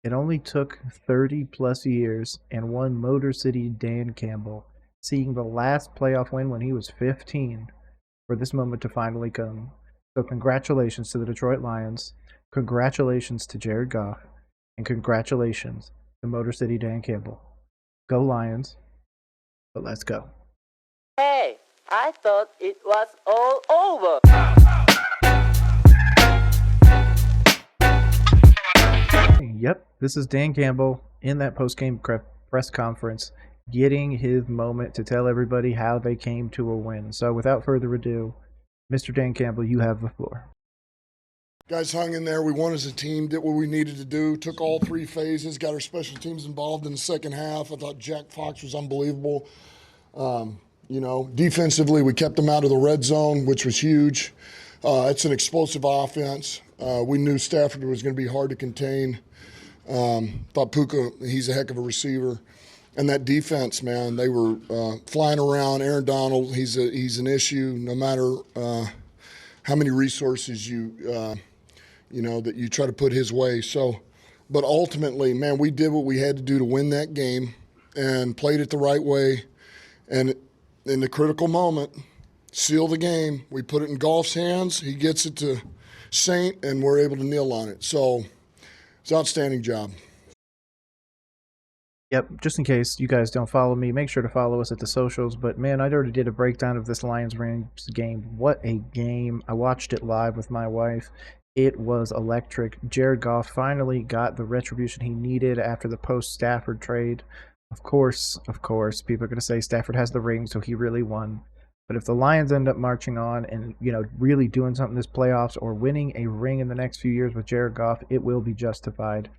It only took 30 plus years and one Motor City Dan Campbell seeing the last playoff win when he was 15 for this moment to finally come. So congratulations to the Detroit Lions, congratulations to Jared Goff, and congratulations to Motor City Dan Campbell. Go Lions, but let's go. Hey, I thought it was all over. Yep, this is Dan Campbell in that post-game press conference getting his moment to tell everybody how they came to a win. So without further ado, Mr. Dan Campbell, you have the floor. Guys hung in there. We won as a team, did what we needed to do, took all three phases, got our special teams involved in the second half. I thought Jack Fox was unbelievable. Defensively, we kept them out of the red zone, which was huge. It's an explosive offense. We knew Stafford was going to be hard to contain. Thought Puka, he's a heck of a receiver. And that defense, man, they were flying around. Aaron Donald, he's an issue no matter how many resources that you try to put his way. So, but ultimately, man, we did what we had to do to win that game and played it the right way. And in the critical moment, seal the game. We put it in Goff's hands. He gets it to Saint, and we're able to kneel on it. So it's an outstanding job. Yep, just in case you guys don't follow me, make sure to follow us at the socials. But man, I already did a breakdown of this Lions-Rams game. What a game. I watched it live with my wife. It was electric. Jared Goff finally got the retribution he needed after the post-Stafford trade. Of course, people are going to say Stafford has the ring, so he really won. But if the Lions end up marching on and, really doing something this playoffs or winning a ring in the next few years with Jared Goff, it will be justified.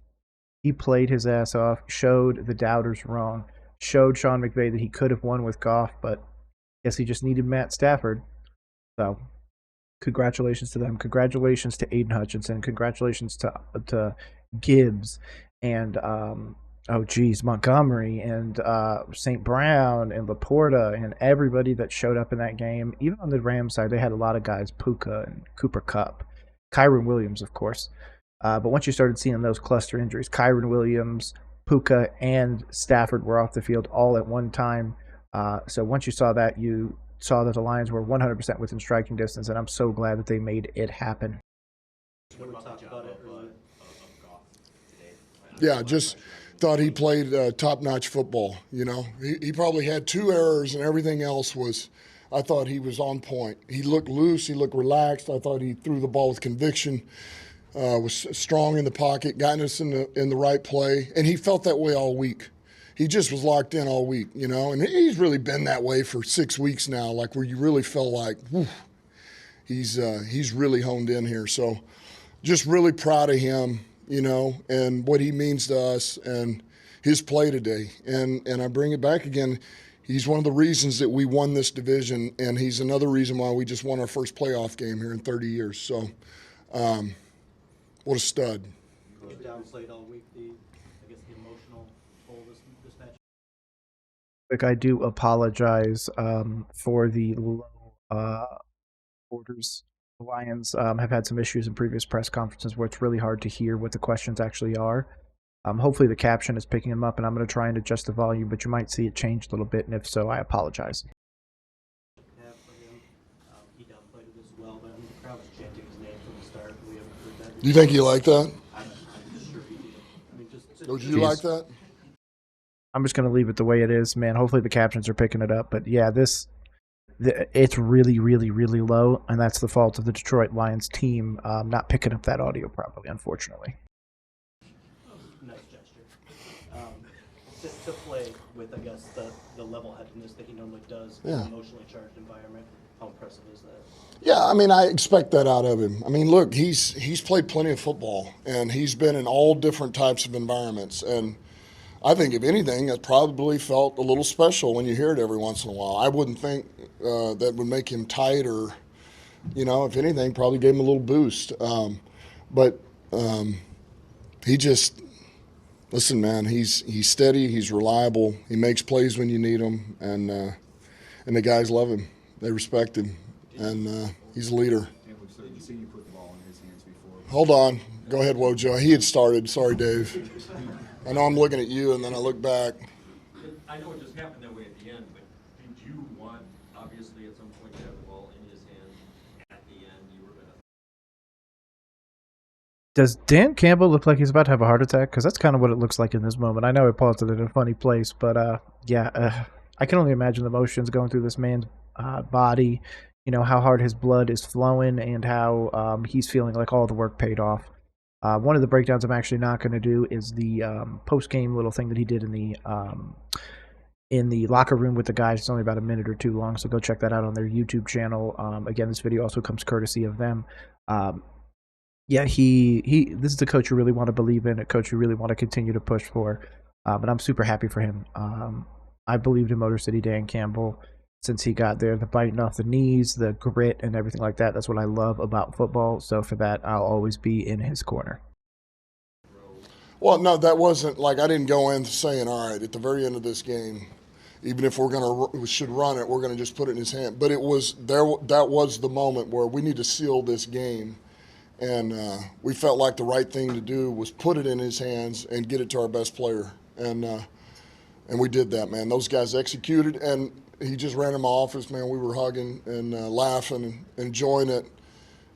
He played his ass off, showed the doubters wrong, showed Sean McVay that he could have won with Goff, but I guess he just needed Matt Stafford. So, congratulations to them. Congratulations to Aiden Hutchinson. Congratulations to Gibbs and Montgomery and St. Brown and Laporta and everybody that showed up in that game. Even on the Rams side, they had a lot of guys, Puka and Cooper Kupp, Kyren Williams, of course. But once you started seeing those cluster injuries, Kyren Williams, Puka, and Stafford were off the field all at one time. So once you saw that, you saw that the Lions were 100% within striking distance, and I'm so glad that they made it happen. Yeah, just thought he played top-notch football. He probably had 2 errors, and everything else was. I thought he was on point. He looked loose. He looked relaxed. I thought he threw the ball with conviction. Was strong in the pocket, got us in the right play, and he felt that way all week. He just was locked in all week, and he's really been that way for 6 weeks now, like where you really felt like, whew, he's really honed in here. So just really proud of him, and what he means to us and his play today. And I bring it back again. He's one of the reasons that we won this division, and he's another reason why we just won our first playoff game here in 30 years. So, what a stud. You downplayed all week the emotional toll this match. I do apologize for the low orders. The Lions have had some issues in previous press conferences where it's really hard to hear what the questions actually are. Hopefully the caption is picking them up, and I'm going to try and adjust the volume, but you might see it change a little bit, and if so, I apologize. He downplayed it as well, but the crowd was chanting his name from the start. We haven't heard that. Do you think he liked that? I'm sure he did. Did you like that? I'm just going to leave it the way it is, man. Hopefully the captions are picking it up, but yeah, it's really, really, really low, and that's the fault of the Detroit Lions team not picking up that audio properly, unfortunately. Nice gesture. Just to play with, the level-headedness that he normally does in an emotionally charged environment. How impressive is that? Yeah, I expect that out of him. Look, he's played plenty of football, and he's been in all different types of environments. And I think, if anything, it probably felt a little special when you hear it every once in a while. I wouldn't think that would make him tight or, if anything, probably gave him a little boost. But he just, listen, man, he's steady, he's reliable, he makes plays when you need him, and the guys love him. They respect him, and he's a leader. Hold on. Go ahead, Wojo. He had started. Sorry, Dave. I know I'm looking at you, and then I look back. I know it just happened that way at the end, but did you want, obviously, at some point to have the ball in his hand at the end? You were going to. Does Dan Campbell look like he's about to have a heart attack? Because that's kind of what it looks like in this moment. I know I paused it in a funny place, but I can only imagine the emotions going through this man's body. You know, how hard his blood is flowing and how he's feeling like all the work paid off. One of the breakdowns I'm actually not going to do is the post-game little thing that he did in the locker room with the guys. It's only about a minute or two long, so go check that out on their YouTube channel. Again, this video also comes courtesy of them. Yeah, this is the coach you really want to believe in, a coach you really want to continue to push for. But I'm super happy for him. I believed in Motor City Dan Campbell since he got there. The biting off the knees, the grit, and everything like that. That's what I love about football. So for that, I'll always be in his corner. Well, no, that wasn't like I didn't go in saying, all right, at the very end of this game, even if we should run it, we're going to just put it in his hand. But it was there. That was the moment where we need to seal this game. And we felt like the right thing to do was put it in his hands and get it to our best player. And we did that, man. Those guys executed, and he just ran in my office, man. We were hugging and laughing and enjoying it,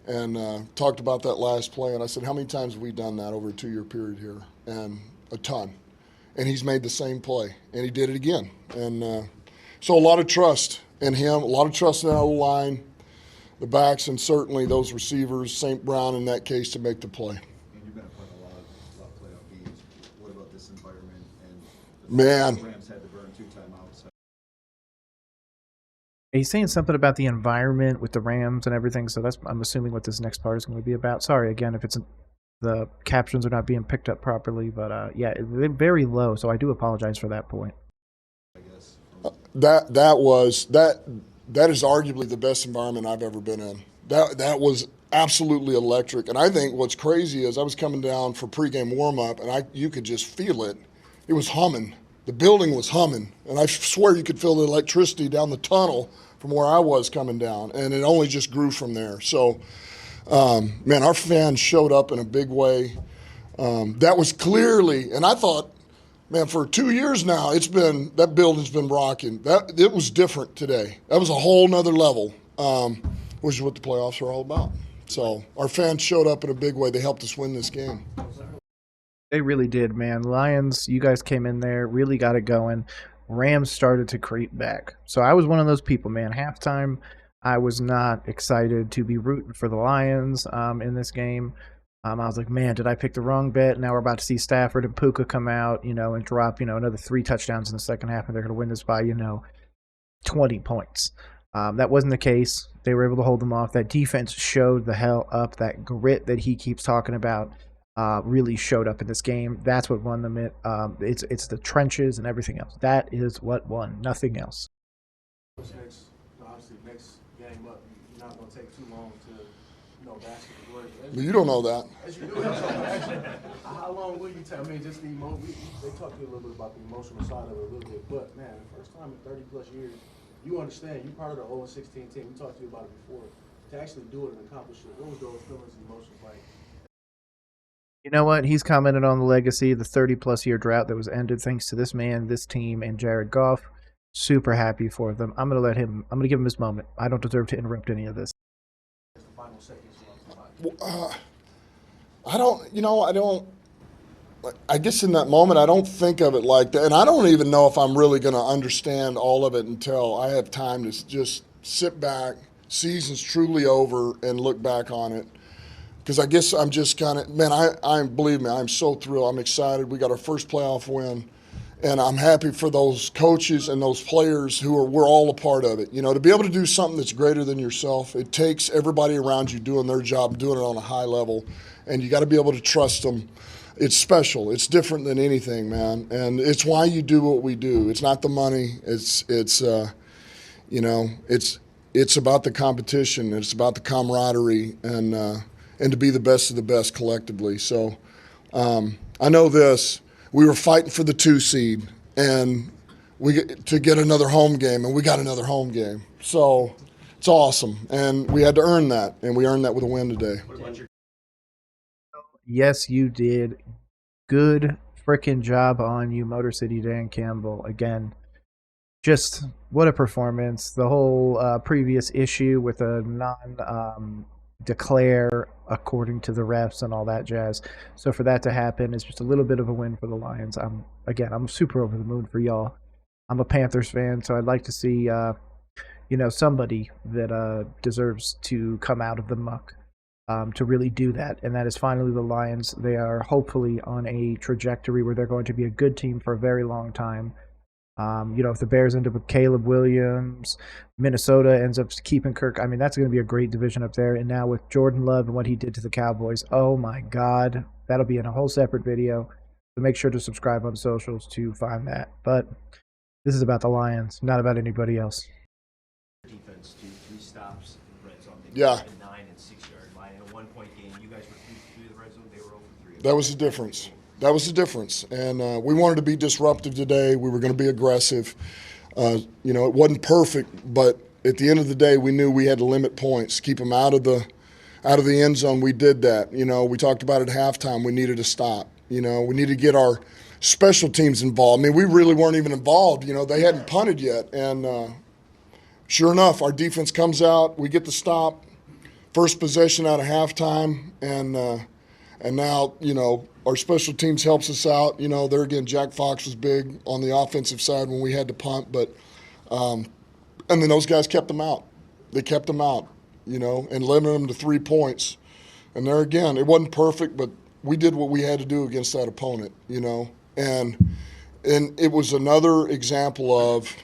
and talked about that last play. And I said, how many times have we done that over a 2-year period here? And a ton. And he's made the same play, and he did it again. And so a lot of trust in him, a lot of trust in that O-line, the backs, and certainly those receivers, St. Brown in that case, to make the play. And you've been a part of a lot of playoff games. What about this environment? And Man. The Rams had to burn 2 timeouts. He's saying something about the environment with the Rams and everything, so I'm assuming what this next part is going to be about. Sorry again if the captions are not being picked up properly, but yeah, they're very low, so I do apologize for that point. I guess. That is arguably the best environment I've ever been in. That was absolutely electric. And I think what's crazy is I was coming down for pregame warm-up, and you could just feel it. It was humming. The building was humming. And I swear you could feel the electricity down the tunnel from where I was coming down. And it only just grew from there. So, man, our fans showed up in a big way. That was clearly, and I thought, man, for 2 years now, that building's been rocking. It was different today. That was a whole nother level, which is what the playoffs are all about. So our fans showed up in a big way. They helped us win this game. They really did, man. Lions, you guys came in there, really got it going. Rams started to creep back. So I was one of those people, man. Halftime, I was not excited to be rooting for the Lions in this game. I was like, man, did I pick the wrong bet? Now we're about to see Stafford and Puka come out, and drop, another 3 touchdowns in the second half, and they're going to win this by, 20 points. That wasn't the case. They were able to hold them off. That defense showed the hell up. That grit that he keeps talking about really showed up in this game. That's what won them. It's the trenches and everything else. That is what won. Nothing else. Obviously, next game up, you're not going to take too long to basket the glory. But you don't know that. As you do, actually, how long will you take? I mean, just they talked to you a little bit about the emotional side of it a little bit, but man, the first time in 30+ years, you understand, you're part of the 0-16 team. We talked to you about it before. To actually do it and accomplish it, what was those feelings and emotions like? You know what? He's commented on the legacy, the 30+ year drought that was ended thanks to this man, this team, and Jared Goff. Super happy for them. I'm going to give him his moment. I don't deserve to interrupt any of this. The final seconds. I guess in that moment, I don't think of it like that. And I don't even know if I'm really going to understand all of it until I have time to just sit back, season's truly over, and look back on it. Because I guess I'm just kind of, man, believe me, I'm so thrilled. I'm excited. We got our first playoff win. And I'm happy for those coaches and those players we're all a part of it. To be able to do something that's greater than yourself, it takes everybody around you doing their job, doing it on a high level, and you got to be able to trust them. It's special. It's different than anything, man. And it's why you do what we do. It's not the money. It's about the competition. It's about the camaraderie and to be the best of the best collectively. So I know this. We were fighting for the 2 seed and to get another home game, and we got another home game. So it's awesome, and we had to earn that, and we earned that with a win today. Yes, you did. Good freaking job on you, Motor City Dan Campbell. Again, just what a performance. The whole previous issue with a non declare according to the refs and all that jazz. So for that to happen is just a little bit of a win for the Lions. I'm super over the moon for y'all. I'm a Panthers fan, so I'd like to see somebody that deserves to come out of the muck to really do that, and that is finally the Lions. They are hopefully on a trajectory where they're going to be a good team for a very long time. If the Bears end up with Caleb Williams, Minnesota ends up keeping Kirk, I mean, that's going to be a great division up there. And now with Jordan Love and what he did to the Cowboys, oh my God, that'll be in a whole separate video. So make sure to subscribe on socials to find that. But this is about the Lions, not about anybody else. Defense do 3 stops in the red zone. They Yeah. a 9 and 6 yard line in a 1-point game. You guys refused to do the red zone. They were over 3. That was the difference. That was the difference. And we wanted to be disruptive today. We were going to be aggressive. It wasn't perfect, but at the end of the day, we knew we had to limit points, keep them out of the end zone. We did that. We talked about it at halftime. We needed to stop. We needed to get our special teams involved. I mean, we really weren't even involved. They hadn't punted yet. And sure enough, our defense comes out. We get the stop, first possession out of halftime, and now our special teams helps us out. There again, Jack Fox was big on the offensive side when we had to punt, but and then those guys kept them out. They kept them out, and limited them to 3 points. And there again, it wasn't perfect, but we did what we had to do against that opponent, and it was another example of,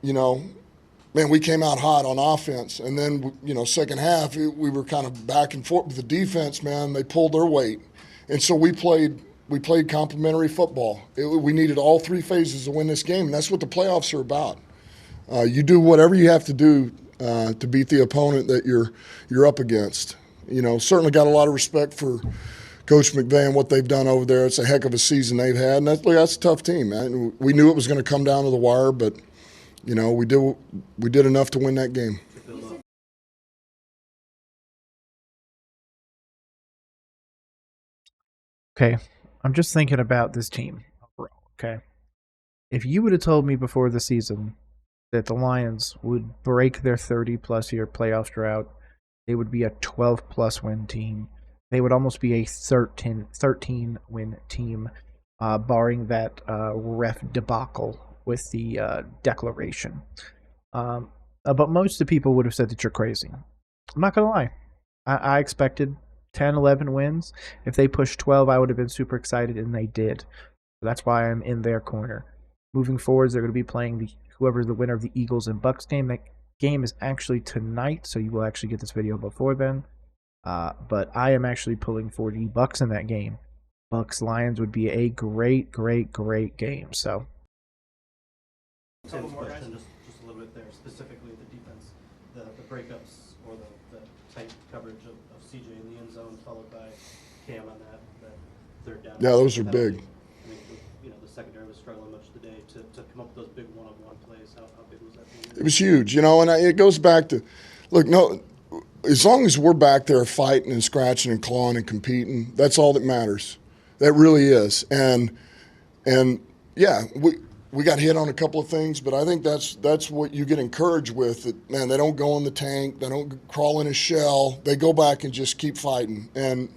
man, we came out hot on offense, and then second half we were kind of back and forth with the defense. Man, they pulled their weight, and so we played complementary football. We needed all 3 phases to win this game, and that's what the playoffs are about. You do whatever you have to do to beat the opponent that you're up against. Certainly got a lot of respect for Coach McVay and what they've done over there. It's a heck of a season they've had, and that's a tough team, man. We knew it was going to come down to the wire, but we did enough to win that game. Okay, I'm just thinking about this team overall, okay? If you would have told me before the season that the Lions would break their 30-plus year playoff drought, they would be a 12-plus win team. They would almost be a 13-win team, barring that ref debacle with the declaration. But most of the people would have said that you're crazy. I'm not going to lie. I expected 10, 11 wins. If they pushed 12, I would have been super excited, and they did. So that's why I'm in their corner. Moving forwards, they're going to be playing whoever's the winner of the Eagles and Bucks game. That game is actually tonight, so you will actually get this video before then. But I am actually pulling for the Bucks in that game. Bucks-Lions would be a great, great, great game. So Tim's question, just a little bit there, specifically the defense, the breakups or the tight coverage of CJ in the end zone, followed by Cam on that third down. Yeah, those are big. I mean, the secondary was struggling much today to come up with those big one-on-one plays. How big was that for you? It was huge, and it goes back to, as long as we're back there fighting and scratching and clawing and competing, that's all that matters. That really is. And yeah, we got hit on a couple of things, but I think that's what you get encouraged with. That, man, they don't go in the tank, they don't crawl in a shell. They go back and just keep fighting. And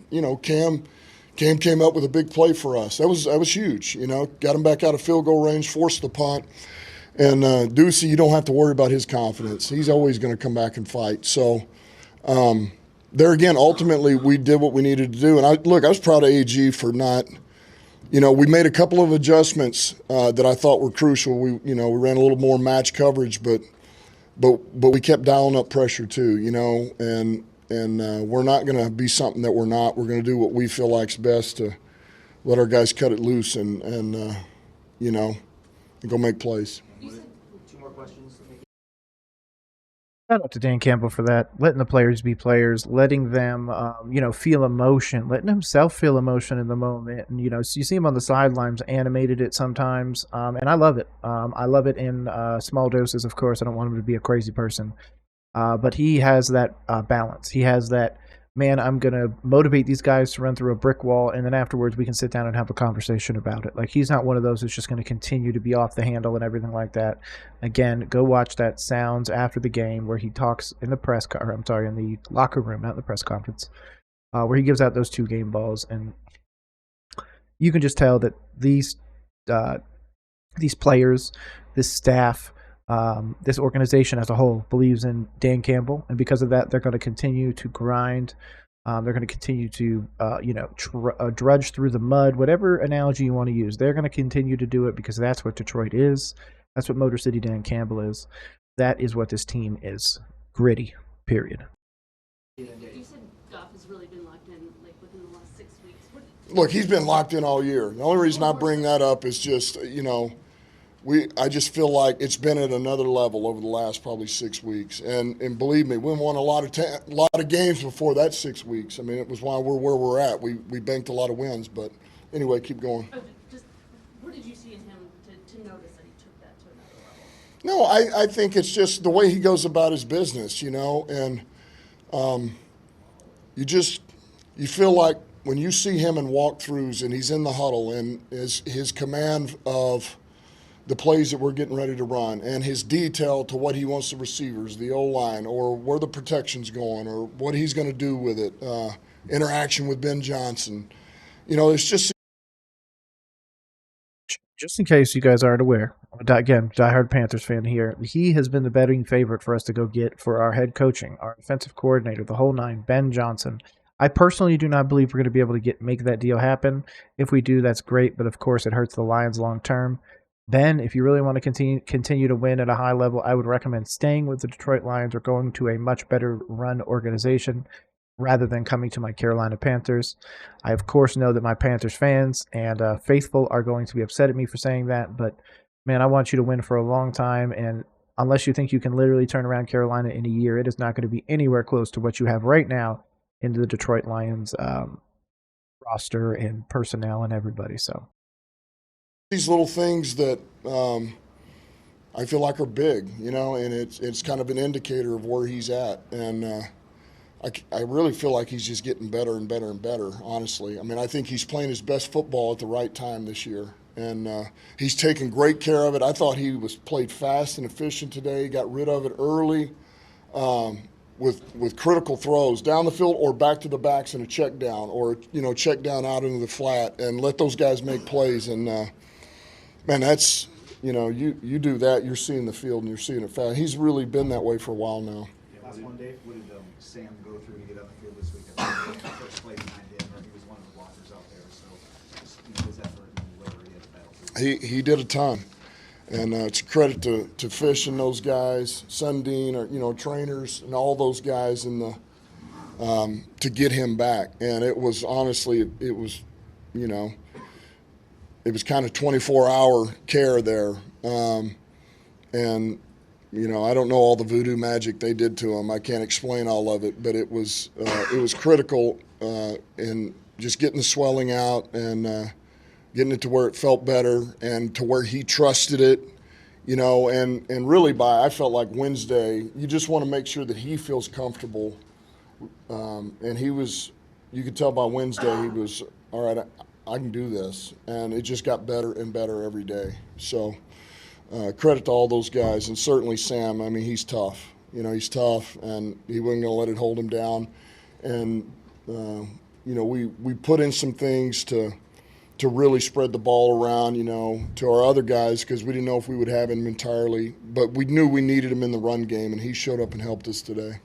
Cam came up with a big play for us. That was huge. Got him back out of field goal range, forced the punt. And Ducey, you don't have to worry about his confidence. He's always going to come back and fight. So there again, ultimately, we did what we needed to do. And I was proud of AG for not. We made a couple of adjustments that I thought were crucial. We ran a little more match coverage, but we kept dialing up pressure too. And we're not going to be something that we're not. We're going to do what we feel like's best to let our guys cut it loose and go make plays. 2 more questions. shout out to Dan Campbell for that, letting the players be players, letting them, feel emotion, letting himself feel emotion in the moment. And, so you see him on the sidelines, animated it sometimes, and I love it. I love it in small doses, of course. I don't want him to be a crazy person. But he has that balance. He has that man, I'm going to motivate these guys to run through a brick wall, and then afterwards we can sit down and have a conversation about it. Like, he's not one of those who's just going to continue to be off the handle and everything like that. Again, go watch that Sounds after the game where he talks in the in the locker room, not in the press conference, where he gives out those 2 game balls, and you can just tell that these players, this staff, this organization as a whole believes in Dan Campbell, and because of that, they're going to continue to grind. They're going to continue to, drudge through the mud, whatever analogy you want to use. They're going to continue to do it because that's what Detroit is. That's what Motor City Dan Campbell is. That is what this team is. Gritty, period. You said Goff has really been locked in, like, within the last 6 weeks. Look, he's been locked in all year. The only reason I bring that up is just, I just feel like it's been at another level over the last probably 6 weeks. And believe me, we won a lot of games before that 6 weeks. I mean, it was why we're where we're at. We banked a lot of wins. But anyway, keep going. Just what did you see in him to notice that he took that to another level? No, I think it's just the way he goes about his business, and you feel like when you see him in walkthroughs and he's in the huddle and his command of the plays that we're getting ready to run and his detail to what he wants the receivers, the O-line, or where the protection's going or what he's going to do with it, interaction with Ben Johnson. It's just in case you guys aren't aware, again, diehard Panthers fan here, he has been the betting favorite for us to go get for our head coaching, our offensive coordinator, the whole 9, Ben Johnson. I personally do not believe we're going to be able to make that deal happen. If we do, that's great, but of course it hurts the Lions long term. Ben, if you really want to continue to win at a high level, I would recommend staying with the Detroit Lions or going to a much better run organization rather than coming to my Carolina Panthers. I, of course, know that my Panthers fans and faithful are going to be upset at me for saying that, but, man, I want you to win for a long time, and unless you think you can literally turn around Carolina in a year, it is not going to be anywhere close to what you have right now in the Detroit Lions roster and personnel and everybody. So these little things that I feel like are big, and it's kind of an indicator of where he's at. And I really feel like he's just getting better and better and better, honestly. I mean, I think he's playing his best football at the right time this year. And he's taken great care of it. I thought he played fast and efficient today, got rid of it early with critical throws down the field or back to the backs in a check down or, check down out into the flat and let those guys make plays. And, man, that's, you do that, you're seeing the field and you're seeing it fast. He's really been that way for a while now. Yeah, last one, Dave, what did Sam go through to get on the field this week? The first play behind him, he was one of the blockers out there. So just his effort and whatever he had to battle through. He did a ton. And it's a credit to Fish and those guys, Sundin, or trainers and all those guys in the to get him back. And it was honestly, it was kind of 24-hour care there. And I don't know all the voodoo magic they did to him. I can't explain all of it, but it was critical in just getting the swelling out and getting it to where it felt better and to where he trusted it, and really I felt like Wednesday, you just want to make sure that he feels comfortable. And you could tell by Wednesday he was, all right, I can do this. And it just got better and better every day. So credit to all those guys, and certainly Sam. I mean, he's tough. He's tough, and he wasn't going to let it hold him down. And, we put in some things to really spread the ball around, to our other guys because we didn't know if we would have him entirely. But we knew we needed him in the run game, and he showed up and helped us today.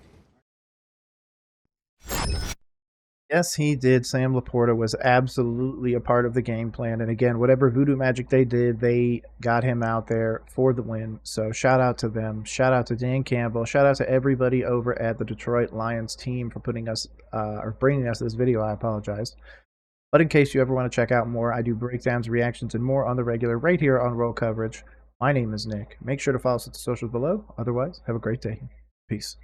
Yes, he did. Sam Laporta was absolutely a part of the game plan. And again, whatever voodoo magic they did, they got him out there for the win. So shout out to them. Shout out to Dan Campbell. Shout out to everybody over at the Detroit Lions team for putting us or bringing us this video. I apologize. But in case you ever want to check out more, I do breakdowns, reactions, and more on the regular right here on Roll Coverage. My name is Nick. Make sure to follow us at the socials below. Otherwise, have a great day. Peace.